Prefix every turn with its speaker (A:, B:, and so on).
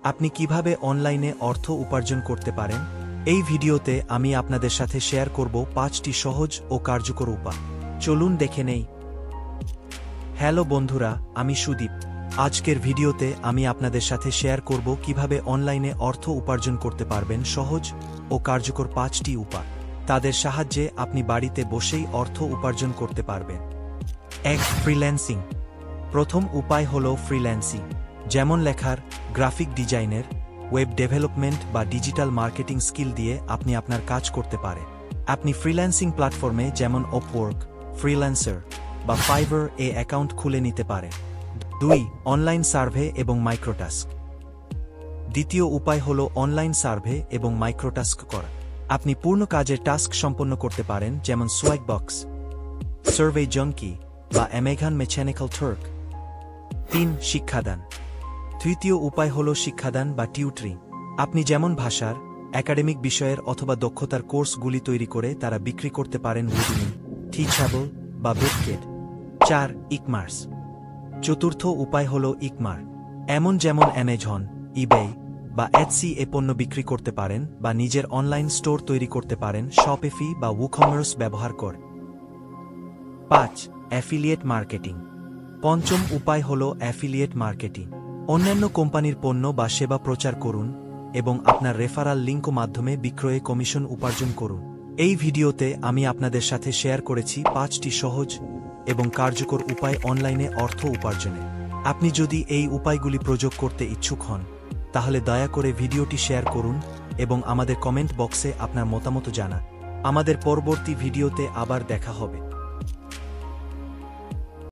A: আপনি কিভাবে অনলাইনে অর্থ উপার্জন করতে পারেন। এই ভিডিওতে আমি আপনাদের সাথে শেয়ার করব 5টি সহজ ও কার্যকর উপায়। চলুন দেখে নেই। হ্যালো বন্ধুরা, আমি সুদীপ। আজকের ভিডিওতে আমি আপনাদের সাথে শেয়ার করব কিভাবে অনলাইনে অর্থ উপার্জন করতে পারবেন সহজ ও কার্যকর 5টি উপায়। তাদের সাহায্যে আপনি বাড়িতে বসেই অর্থ উপার্জন করতে পারবেন। 1. ফ্রিল্যান্সিং। প্রথম উপায় হল ফ্রিল্যান্সিং, যেমন লেখার, গ্রাফিক ডিজাইনের, ওয়েব ডেভেলপমেন্ট বা ডিজিটাল মার্কেটিং স্কিল দিয়ে আপনি আপনার কাজ করতে পারেন। আপনি ফ্রিল্যান্সিং প্ল্যাটফর্মে যেমন আপওয়ার্ক, ফ্রিল্যান্সার বা ফাইবার অ্যাকাউন্ট খুলে নিতে পারেন। 2. অনলাইন সার্ভে এবং মাইক্রোটাস্ক। দ্বিতীয় উপায় হল অনলাইন সার্ভে এবং মাইক্রোটাস্ক করা। আপনি পূর্ণ কাজের টাস্ক সম্পন্ন করতে পারেন, যেমন সোয়াগবক্স, সার্ভে জঙ্কি বা অ্যামাজন মেকানিক্যাল টার্ক। 3. শিক্ষাদান। তৃতীয় উপায় হল শিক্ষাদান বা টিউটরিং। আপনি যেমন ভাষার, একাডেমিক বিষয়ের অথবা দক্ষতার কোর্সগুলি তৈরি করে তারা বিক্রি করতে পারেন উডিমি, টিচাবল বা বিটকেট। 4. ই-কমার্স। চতুর্থ উপায় হল ই-কমার্স, যেমন অ্যামাজন, ইবে বা এটসি পণ্য বিক্রি করতে পারেন বা নিজের অনলাইন স্টোর তৈরি করতে পারেন শপিফাই বা ওয়ুকমার্স ব্যবহার করে। 5. Affiliate marketing. পঞ্চম উপায় হল অ্যাফিলিয়েট মার্কেটিং। অন্যান্য কোম্পানির পণ্য বা সেবা প্রচার করুন এবং আপনার রেফারাল লিঙ্ক মাধ্যমে বিক্রয়ে কমিশন উপার্জন করুন। এই ভিডিওতে আমি আপনাদের সাথে শেয়ার করেছি 5টি সহজ এবং কার্যকর উপায় অনলাইনে অর্থ উপার্জনের। আপনি যদি এই উপায়গুলি প্রয়োগ করতে ইচ্ছুক হন, তাহলে দয়া করে ভিডিওটি শেয়ার করুন এবং আমাদের কমেন্ট বক্সে আপনার মতামত জানান। আমাদের পরবর্তী ভিডিওতে আবার দেখা হবে।